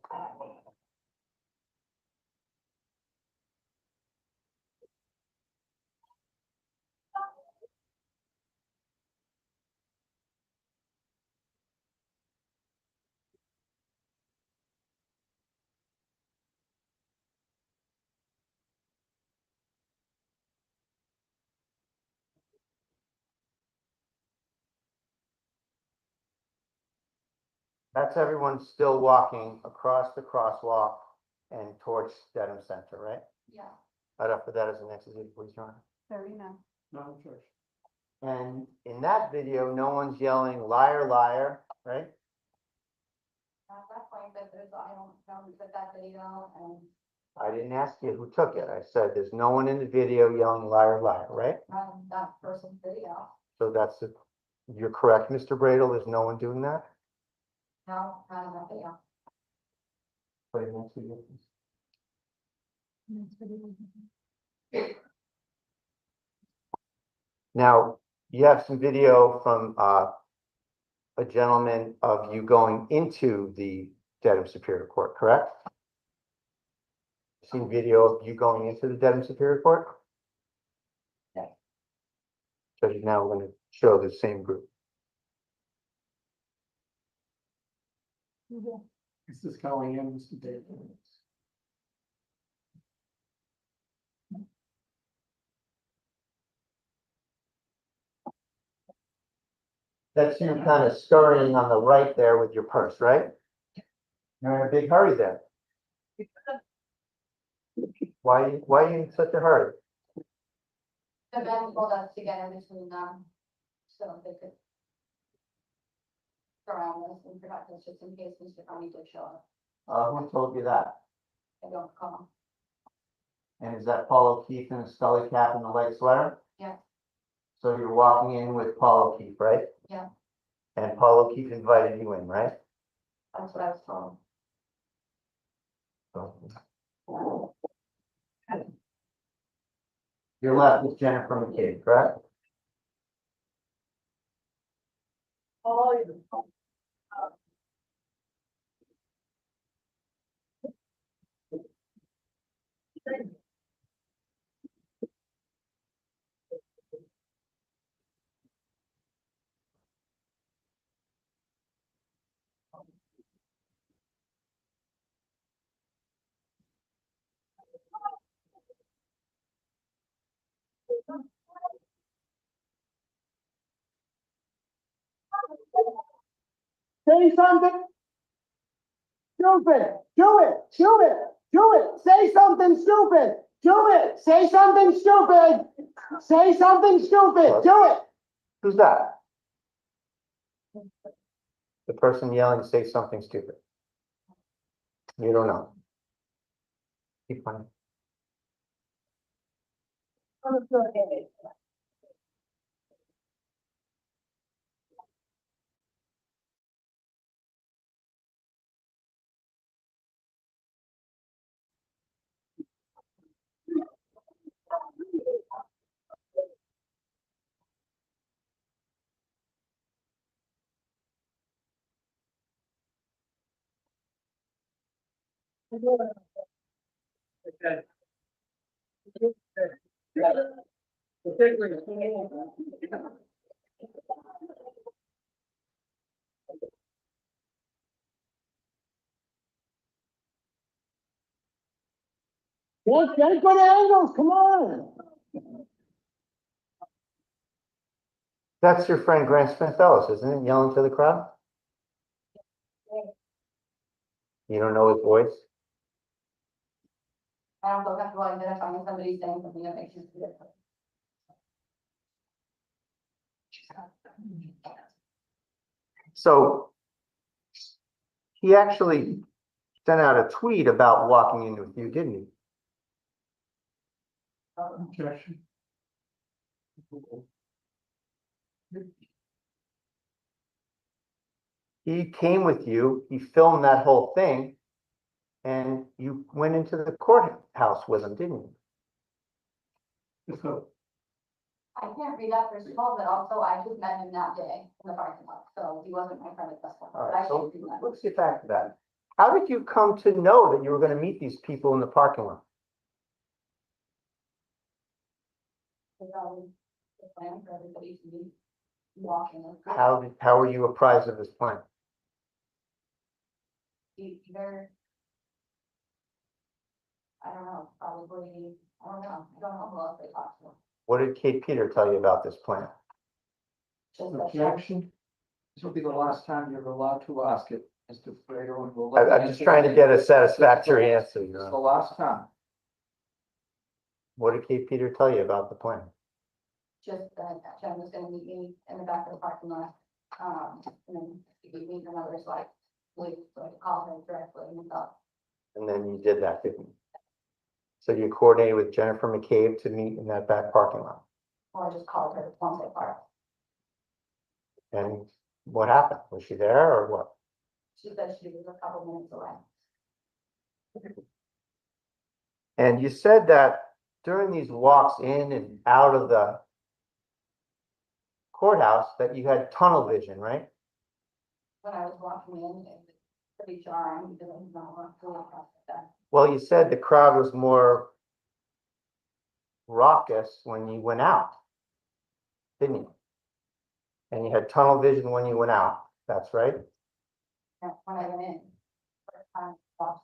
Speaker 2: That's everyone still walking across the crosswalk and towards Dedham Center, right?
Speaker 1: yeah.
Speaker 2: I'd offer that as an exhibit, please, Your Honor.
Speaker 5: 39.
Speaker 7: Non-objection.
Speaker 2: And in that video, no one's yelling liar, liar, right?
Speaker 1: At that point, but I don't know who took that video, and
Speaker 2: I didn't ask you who took it. I said there's no one in the video yelling liar, liar, right?
Speaker 1: that person's video.
Speaker 2: So you're correct, Mr. Bradel, there's no one doing that?
Speaker 1: No, not in that video.
Speaker 2: Put it next to you, please. Now, you have some video from a gentleman of you going into the Dedham Superior Court, correct? Seen video of you going into the Dedham Superior Court?
Speaker 1: Yes.
Speaker 2: So you're now going to show the same group.
Speaker 7: Is this going in, Mr. Davis?
Speaker 2: That's you kind of scurrying on the right there with your purse, right? You're in a big hurry there. Why are you in such a hurry?
Speaker 1: The man told us to get in between them, so they could surround us and protect us just in case Mr. Kearney did show up.
Speaker 2: Who told you that?
Speaker 1: I don't call.
Speaker 2: And is that Paul O'Keefe in a Scully cap and a white sweater?
Speaker 1: Yeah.
Speaker 2: So you're walking in with Paul O'Keefe, right?
Speaker 1: Yeah.
Speaker 2: And Paul O'Keefe invited you in, right?
Speaker 1: That's what I was told.
Speaker 2: Your left is Jennifer McCabe, correct?
Speaker 7: Say something. Stupid. Do it. Do it. Do it. Say something stupid. Do it. Say something stupid. Say something stupid. Do it.
Speaker 2: Who's that? The person yelling, say something stupid. You don't know. Keep playing.
Speaker 7: Get good angles. Come on.
Speaker 2: That's your friend Grant Smith Ellis, isn't it? Yelling to the crowd? You don't know his voice?
Speaker 1: I don't feel comfortable identifying somebody saying something that makes you feel different.
Speaker 2: So he actually sent out a tweet about walking in with you, didn't he?
Speaker 7: Objection.
Speaker 2: He came with you, he filmed that whole thing, and you went into the courthouse with him, didn't you?
Speaker 1: I can't read that first of all, but also I just met him that day in the parking lot, so he wasn't my friend at this point.
Speaker 2: All
Speaker 1: But
Speaker 2: right,
Speaker 1: I
Speaker 2: so
Speaker 1: can't do that.
Speaker 2: let's get back to that. How did you come to know that you were going to meet these people in the parking lot?
Speaker 1: Because I was the plan for everybody to be walking.
Speaker 2: How were you apprised of this plan?
Speaker 1: Either, I don't know, probably, I don't know who else they talked to.
Speaker 2: What did Kate Peter tell you about this plan?
Speaker 1: Just that-
Speaker 4: Objection. This will be the last time you're allowed to ask it, Mr. Frater, and we'll.
Speaker 2: I'm just trying to get a satisfactory answer.
Speaker 4: It's the last time.
Speaker 2: What did Kate Peter tell you about the plan?
Speaker 1: Just that Jen was gonna meet me in the back of the parking lot. And then he gave me the number, so I waited, so I could call her directly and thought,
Speaker 2: And then you did that, didn't you? So you coordinated with Jennifer McCabe to meet in that back parking lot.
Speaker 1: or I just called her once I parked.
Speaker 2: And what happened? Was she there or what?
Speaker 1: She said she was a couple minutes away.
Speaker 2: And you said that during these walks in and out of the courthouse that you had tunnel vision, right?
Speaker 1: When I was walking in, it was pretty jarring because I was not going across that.
Speaker 2: Well, you said the crowd was more raucous when you went out, didn't you? And you had tunnel vision when you went out. That's right.
Speaker 1: And when I went in, first time, I watched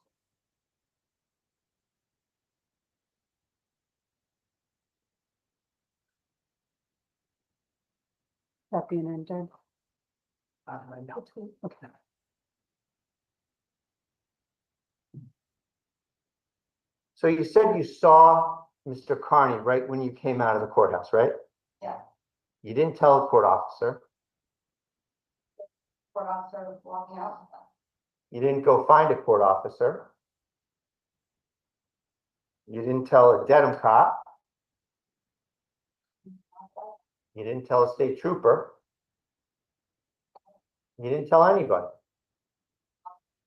Speaker 5: That being entered.
Speaker 4: No.
Speaker 5: Okay.
Speaker 2: So you said you saw Mr. Kearney right when you came out of the courthouse, right?
Speaker 1: Yeah.
Speaker 2: You didn't tell a court officer.
Speaker 1: court officer was walking out.
Speaker 2: You didn't go find a court officer. You didn't tell a Dedham cop. You didn't tell a state trooper. You didn't tell anybody.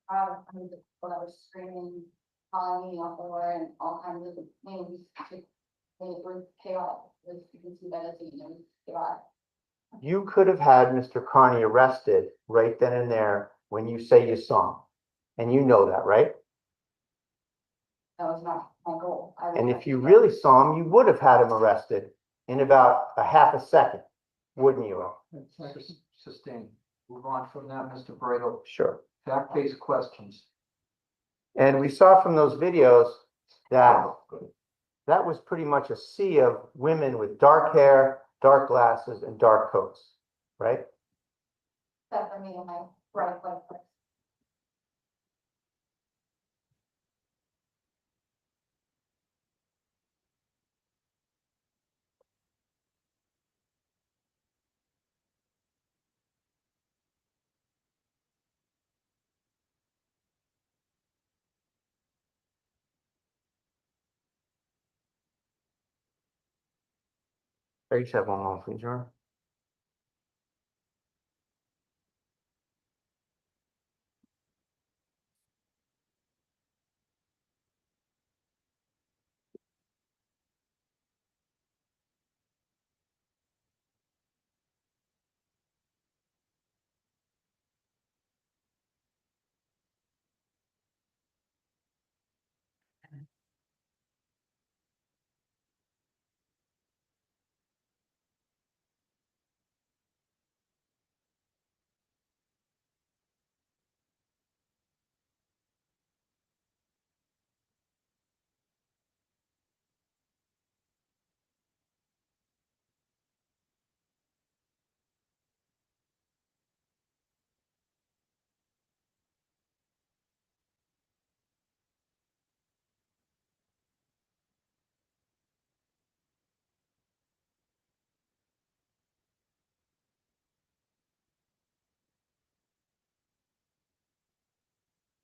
Speaker 1: I mean, the people that were screaming, calling me off the door and all kinds of names. It was chaotic. You can see that as it was chaotic.
Speaker 2: You could have had Mr. Kearney arrested right then and there when you say you saw him. And you know that, right?
Speaker 1: That was not my goal.
Speaker 2: And if you really saw him, you would have had him arrested in about a half a second, wouldn't you?
Speaker 4: It's like sustained. Move on from that, Mr. Borrego.
Speaker 2: Sure.
Speaker 4: Fact-based questions.
Speaker 2: And we saw from those videos that that was pretty much a sea of women with dark hair, dark glasses, and dark coats, right?
Speaker 1: Except for me and my right leg.
Speaker 2: I used to have one more, please, Your Honor.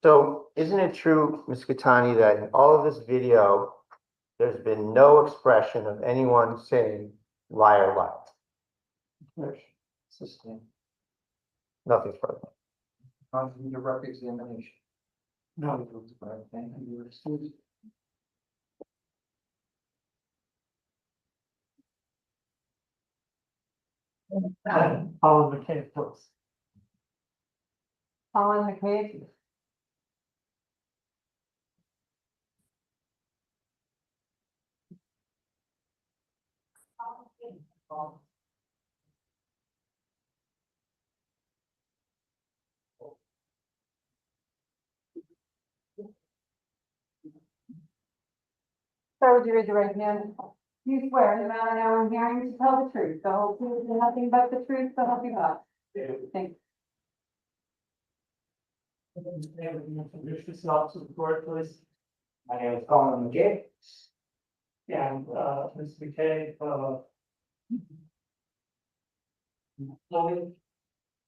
Speaker 2: So isn't it true, Ms. Catani, that in all of this video, there's been no expression of anyone saying liar, liar?
Speaker 4: Sustained.
Speaker 2: Nothing further.
Speaker 4: On to the direct examination. No, it was right. Thank you. You're excused. Follow the case, please.
Speaker 5: Colin McCabe. So would you raise your right hand? You swear in the matter now in hearing to tell the truth, the whole truth, and nothing but the truth, so help you God. Thank you.
Speaker 6: Introduce yourself to the court, please.
Speaker 8: My name is Colin McCabe.
Speaker 7: And, Ms. McKay, Lily,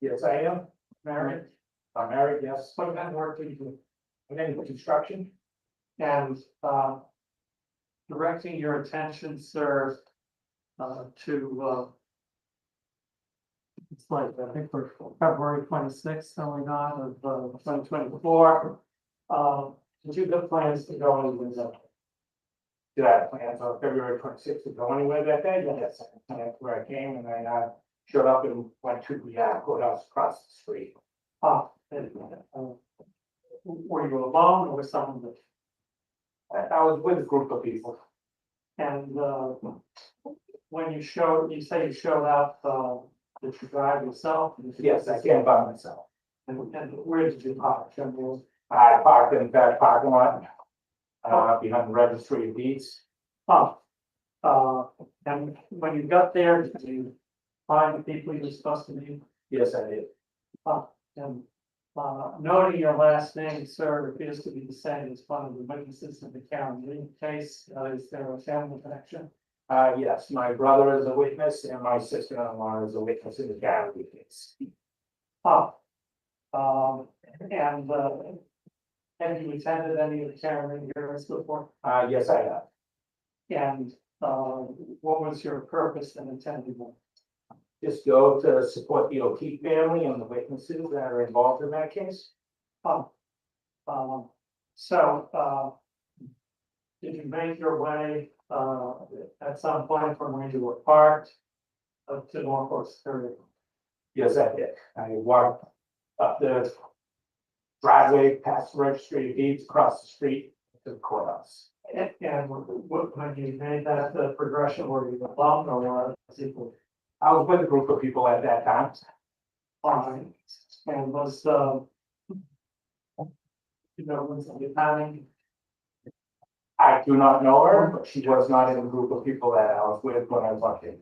Speaker 6: Yes, I am.
Speaker 7: married,
Speaker 6: I'm married, yes.
Speaker 7: what kind of work do you do?
Speaker 6: I'm in construction.
Speaker 7: And, directing your attention, sir, to, it's like, I think for February 26th, going on of, 2024. Did you have plans to go with the
Speaker 6: Did I have plans on February 26th to go anywhere that day? Yes, that's where I came and I showed up and went to the courthouse across the street.
Speaker 7: were you alone or with someone that,
Speaker 6: I was with a group of people.
Speaker 7: and, when you say you showed up, did you drive yourself?
Speaker 6: Yes, I came by myself.
Speaker 7: And where did you park?
Speaker 6: I parked in that parking lot, behind the registry of deeds.
Speaker 7: Oh, and when you got there, did you find the people you were supposed to meet?
Speaker 6: Yes, I did.
Speaker 7: And, noting your last name, sir, appears to be the same as one of the witnesses in the Karen Lee case. Is there a family connection?
Speaker 6: Yes, my brother is a witness and my sister-in-law is a witness in the Gallagher case.
Speaker 7: And, have you attended any of the Karen Lee hearings before?
Speaker 6: Yes, I have.
Speaker 7: And, what was your purpose in attending them?
Speaker 6: Just go to support the O'Keefe family and the witnesses that are involved in that case.
Speaker 7: So, did you make your way, at some point from where you were parked up to Norfolk Street?
Speaker 6: Yes, I did. I walked up the driveway, past the registry of deeds, across the street to the courthouse.
Speaker 7: And when you made that progression, were you alone or people?
Speaker 6: I was with a group of people at that time.
Speaker 7: Fine. And was, was the timing?
Speaker 6: I do not know her, but she was not in the group of people that I was with when I walked in.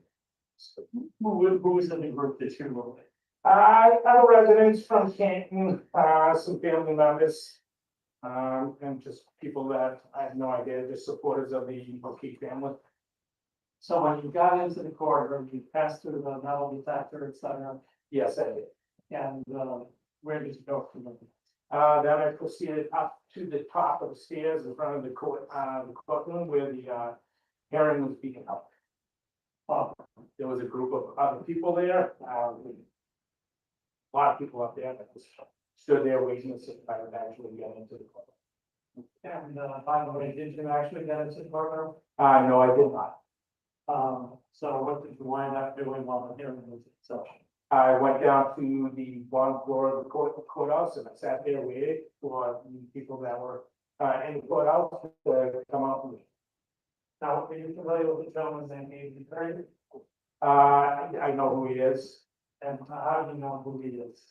Speaker 7: Who was in the group that you were with?
Speaker 6: Other residents from Canton, some family members. And just people that I have no idea, just supporters of the O'Keefe family.
Speaker 7: So when you got into the courtroom, you passed through the metal detector, et cetera,
Speaker 6: Yes, I did.
Speaker 7: and, where did you go from there?
Speaker 6: Then I proceeded up to the top of the stairs in front of the courtroom where the hearing was being held. There was a group of other people there, a lot of people up there that just stood there waiting to see if I would actually get into the courtroom.
Speaker 7: And, by the way, did you actually get into the courtroom?
Speaker 6: No, I did not.
Speaker 7: So what did you wind up doing while the hearing was itself?
Speaker 6: I went down to the bottom floor of the courthouse and I sat there waiting for the people that were in the courthouse to come out with me.
Speaker 7: Now, are you familiar with the gentleman's name, Aidan Kearney?
Speaker 6: I know who he is.
Speaker 7: And how do you know who he is?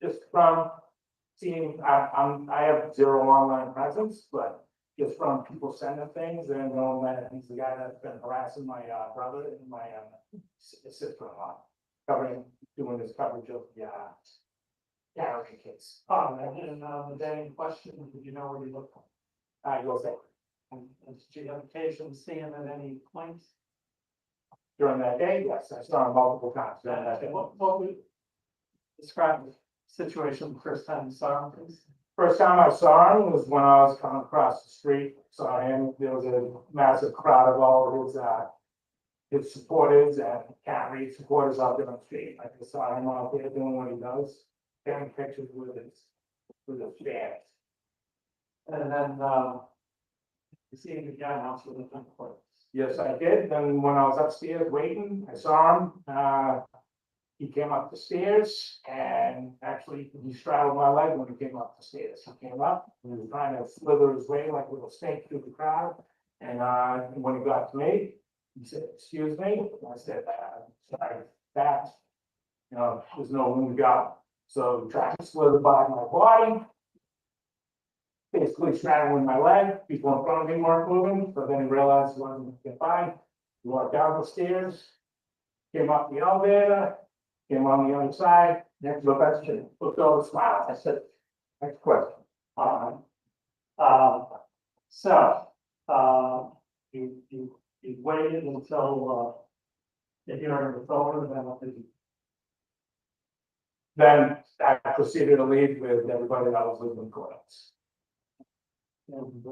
Speaker 6: Just from seeing, I have zero online presence, but just from people sending things and knowing that he's the guy that's been harassing my brother and my sister-in-law, doing his coverage of the Gallagher case.
Speaker 7: And, the day in question, did you know where you looked?
Speaker 6: You'll say,
Speaker 7: And did you have occasion to see him at any point?
Speaker 6: during that day, yes, I saw him multiple times during that day.
Speaker 7: What would describe the situation the first time you saw him, please?
Speaker 6: First time I saw him was when I was coming across the street, saw him, there was a massive crowd of all of his supporters and Kearney supporters out there on the street. I just saw him out there doing what he does, taking pictures with his fans.
Speaker 7: And then, you see him again after the court.
Speaker 6: Yes, I did, then when I was upstairs waiting, I saw him, he came up the stairs and actually he straddled my leg when he came up the stairs. He came up, he was trying to slither his way like a little snake through the crowd. And when he got to me, he said, "Excuse me." And I said, "Sorry, that, there's no room to go." So he tried to slither by my body, basically straddling my leg. People in front of me weren't moving, so then he realized he wasn't going to get by. He walked down the stairs, came up the elevator, came on the other side, next question, looked over, smiled. I said, "Next question."
Speaker 7: So, You waited until, the hearing was over, then what did you?
Speaker 6: Then I proceeded to leave with everybody that was living in courts.
Speaker 7: And,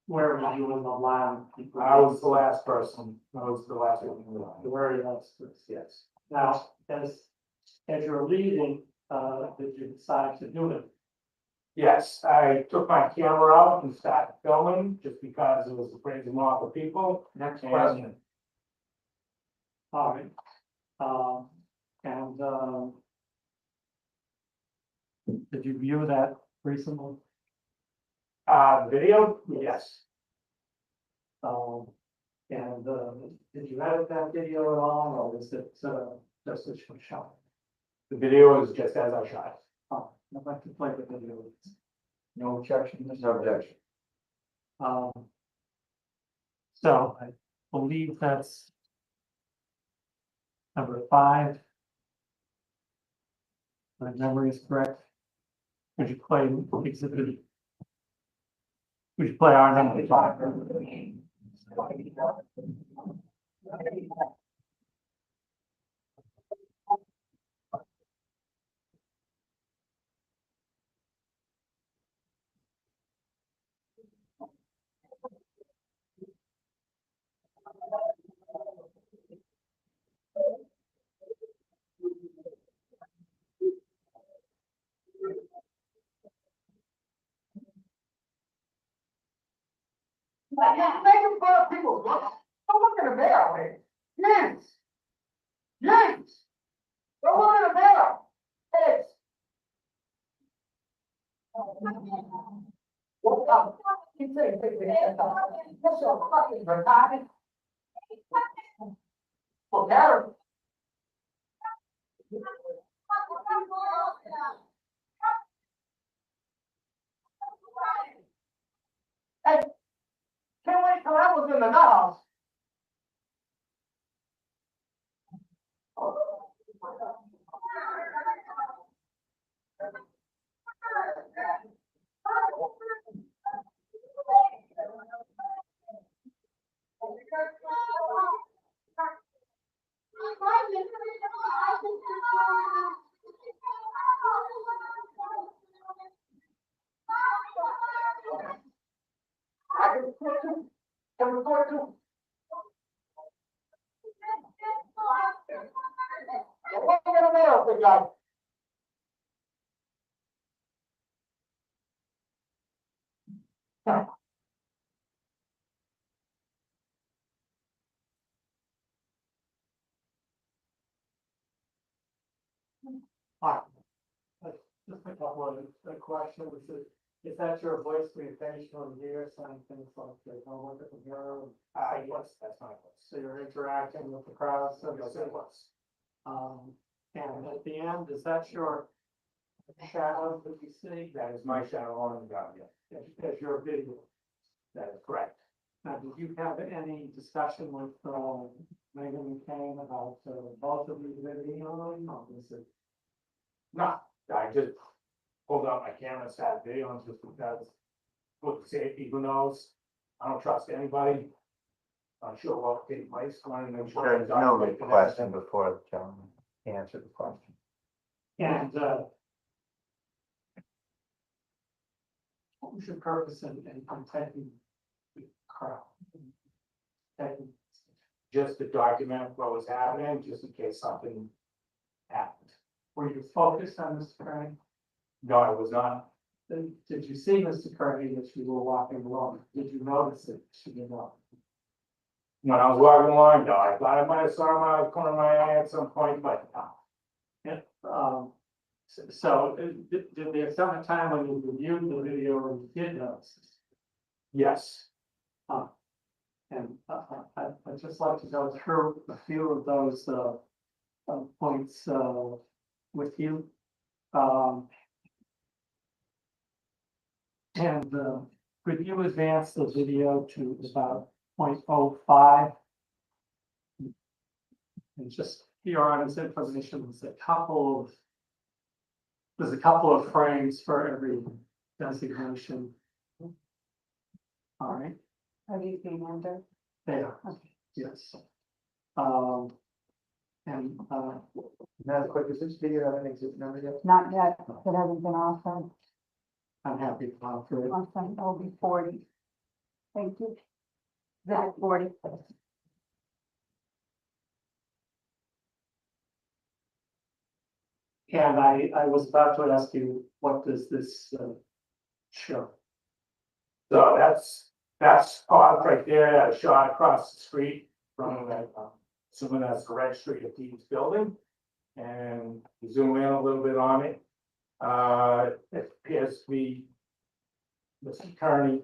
Speaker 7: where were you in the line?
Speaker 6: I was the last person, I was the last one in the line.
Speaker 7: The very last, yes. Now, as you're leaving, did you decide to do it?
Speaker 6: Yes, I took my camera out and started filming just because it was a crazy mob of people.
Speaker 7: Next
Speaker 6: And-
Speaker 7: question. All right. Did you view that recently?
Speaker 6: Video, yes,
Speaker 7: Did you edit that video at all, or was it, just a shot?
Speaker 6: the video is just as I shot it.
Speaker 7: Oh, I'd like to play the video.
Speaker 4: No objection, no objection.
Speaker 7: So I believe that's number 5. My memory is correct. Would you play exhibit? Would you play our number 5?
Speaker 6: Making fun of people, don't look in the mirror, man. Yes. Yes. Don't look in the mirror. Yes. What the fuck you think? You're so fucking retarded. Well, Karen. Hey, can't wait till I was in the house.
Speaker 7: Hi. Just a couple of questions. Is that your voice communication on here, saying things like, don't look at the mirror?
Speaker 6: Yes, that's my voice.
Speaker 7: So you're interacting with the crowd, so to
Speaker 6: Yes,
Speaker 7: say.
Speaker 6: it was.
Speaker 7: And at the end, is that your shadow that you see?
Speaker 6: That is my shadow on the gun, yes.
Speaker 7: As your video?
Speaker 6: That is correct.
Speaker 7: Now, did you have any discussion with, Megan McCain about, both of these videos, or was it?
Speaker 6: No, I just pulled out my camera and started videoing just because for safety, who knows? I don't trust anybody. I'm sure what will take place. I wanted to make sure.
Speaker 2: There's no question before the gentleman answered the question.
Speaker 7: And, what was your purpose in taking the crowd? Taking-
Speaker 6: Just to document what was happening, just in case something happened.
Speaker 7: Were you focused on Mr. Kearney?
Speaker 6: No, I was not.
Speaker 7: Did you see Mr. Kearney as you were walking along? Did you notice it? Should you know?
Speaker 6: When I was walking along, no, I thought I might have saw him out of the corner of my eye at some point, but no.
Speaker 7: Yeah, so did there come a time when you reviewed the video and you did notice this?
Speaker 6: Yes,
Speaker 7: And I'd just like to go through a few of those points with you. Could you advance the video to about 0.05? And just here on this information, there's a couple of frames for every designation. All right,
Speaker 5: Have you seen Andrew?
Speaker 7: There, yes. And,
Speaker 4: Madam Clerk, is this video have an exhibit number yet?
Speaker 5: Not yet, it hasn't been offered.
Speaker 7: I'm happy to offer it.
Speaker 5: Awesome, it'll be 40. Thank you. That 40.
Speaker 7: And I was about to ask you, what does this, show?
Speaker 6: So that's Todd right there, that shot across the street from that, assuming that's the registry of deeds building. And you zoom in a little bit on it. It appears to be Mr. Kearney,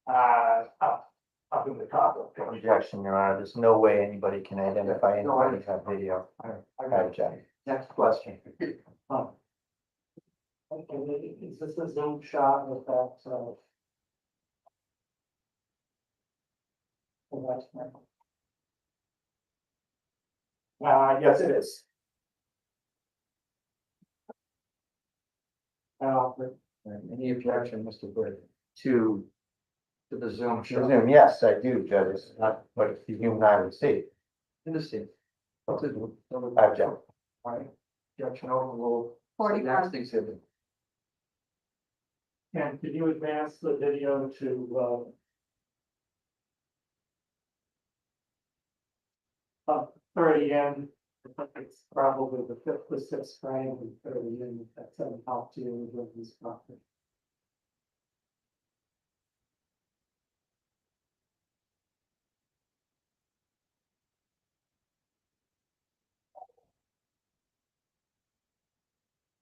Speaker 6: up in the top of the picture.
Speaker 2: Objection, Your Honor, there's no way anybody can identify anybody in that video.
Speaker 4: I
Speaker 2: I
Speaker 4: got it.
Speaker 2: object.
Speaker 4: Next question.
Speaker 7: Okay, is this a zoom shot with that,
Speaker 6: Yes, it is.
Speaker 4: Any objection, Mr. Britt, to the Zoom show?
Speaker 2: Presume, yes, I do, Judge, it's not what you and I would see.
Speaker 4: Understand.
Speaker 2: I object.
Speaker 4: All right, objection overruled.
Speaker 5: 41.
Speaker 4: Next exhibit.
Speaker 7: and can you advance the video to, thirty in? It's probably the fifth or sixth frame and 30 in, that's an help to you with this property.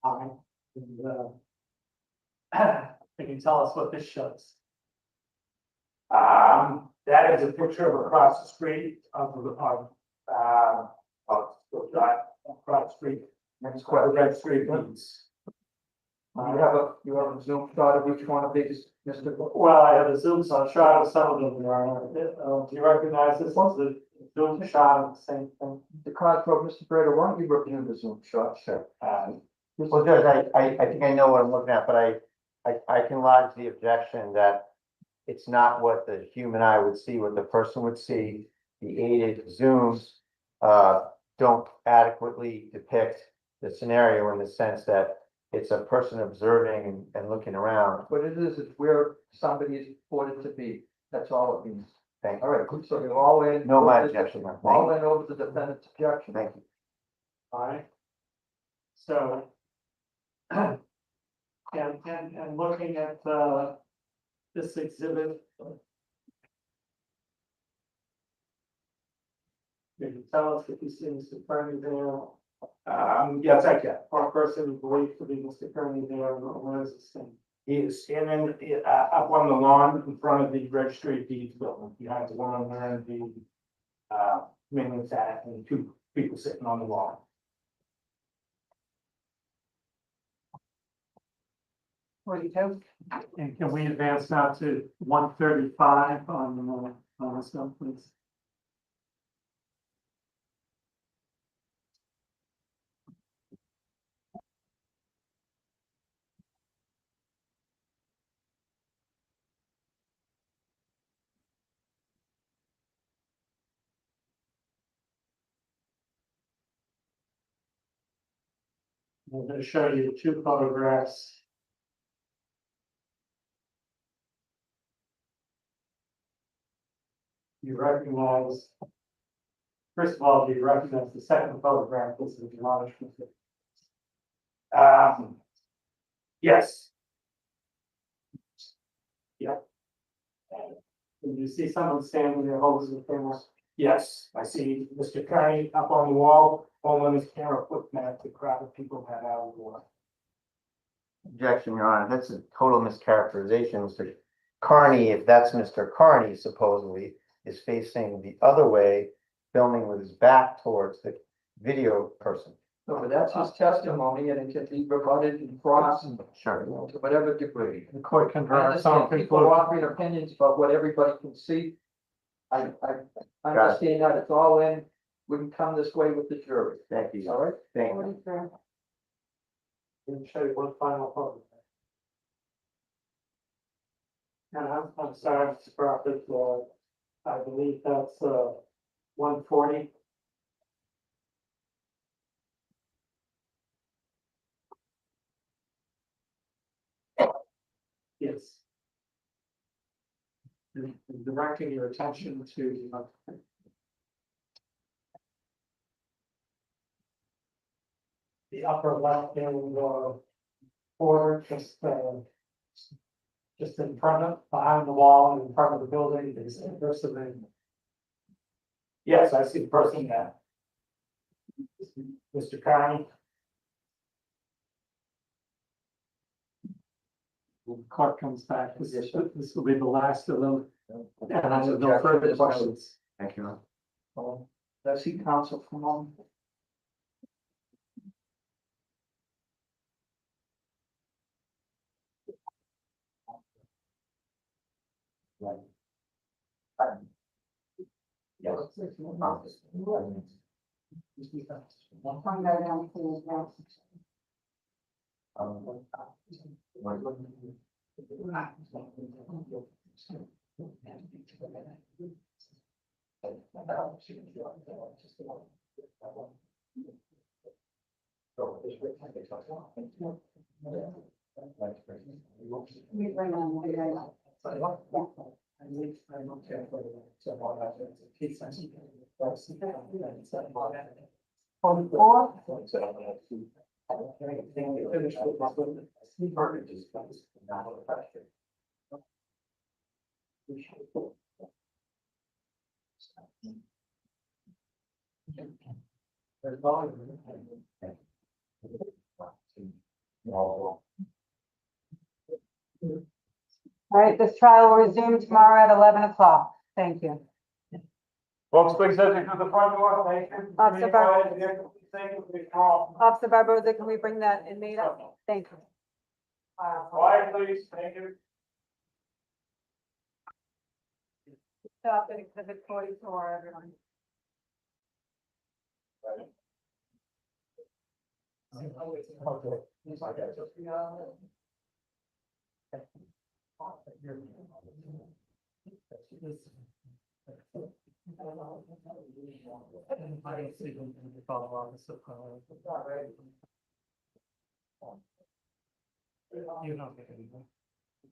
Speaker 7: Hi, and, can you tell us what this shows?
Speaker 6: That is a picture of across the street of across the street.
Speaker 4: Next
Speaker 6: Quite a
Speaker 4: question.
Speaker 6: red street deeds.
Speaker 4: You have a Zoom shot of each one of these, Mr. Britt?
Speaker 7: Well, I have a zoom shot of some of them, Your Honor. Do you recognize this as the zoom shot of the same thing?
Speaker 4: The card for Mr. Britt, why don't you review the Zoom shot, sir?
Speaker 2: Well, Judge, I think I know what I'm looking at, but I can lodge the objection that it's not what the human eye would see, what the person would see. The aided zooms don't adequately depict the scenario in the sense that it's a person observing and looking around.
Speaker 4: What it is where somebody is reported to be, that's all it means.
Speaker 2: Thank
Speaker 4: All
Speaker 2: you.
Speaker 4: right, good, so you're all in.
Speaker 2: No, my objection, ma'am. Thank
Speaker 4: All
Speaker 2: you.
Speaker 4: in over the defendant's objection.
Speaker 2: Thank you.
Speaker 7: All right. So. And looking at, this exhibit. Can you tell us if you see Mr. Kearney there,
Speaker 6: Yes, I can.
Speaker 7: or a person who believes to be Mr. Kearney there, where is this thing?
Speaker 6: He is standing up on the lawn in front of the registry of deeds building, behind the one where the maintenance at, and two people sitting on the lawn.
Speaker 7: And can we advance now to 135 on this one, please? I'm going to show you two photographs. You recognize, first of all, do you recognize the second photograph as the demolishment?
Speaker 6: Yes,
Speaker 7: Can you see someone standing there holding the camera?
Speaker 6: yes, I see Mr. Kearney up on the wall, holding his camera, looking at the crowd of people that have the wall.
Speaker 2: Objection, Your Honor, that's a total mischaracterization. Mr. Kearney, if that's Mr. Kearney supposedly, is facing the other way, filming with his back towards the video person.
Speaker 4: No, but that's his testimony and it can be rebutted and crossed and
Speaker 2: Sure.
Speaker 4: to whatever degree.
Speaker 7: The court can
Speaker 4: I
Speaker 7: draw some
Speaker 4: understand people
Speaker 7: conclusion.
Speaker 4: offering opinions about what everybody can see. I understand that it's all in, wouldn't come this way with the jury.
Speaker 2: Thank you.
Speaker 4: All right?
Speaker 2: Thank you.
Speaker 7: Let me show you one final photograph.
Speaker 6: And I'm sorry, Mr. Crawford, I believe that's, 140. Yes. Directing your attention to, the upper left hand, corner, just in front of, behind the wall, and in front of the building, is a person in. Yes, I see the person there. Mr. Kearney. When the clerk comes back, this will be the last of them. And I have no further questions.
Speaker 4: Thank you. Does he counsel from home? Right. Yes.
Speaker 5: One go down to his house. We bring on the guy. All right, this trial will resume tomorrow at 11 o'clock. Thank you.
Speaker 6: Folks, please enter to the front door, thank you.
Speaker 5: Officer
Speaker 6: Quiet,
Speaker 5: Officer Barboza, can we bring that inmate up? Thank you.
Speaker 6: please, thank you.
Speaker 5: Stop at exhibit 44, everyone.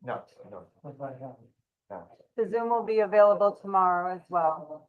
Speaker 2: No, no, no.
Speaker 5: The Zoom will be available tomorrow as well.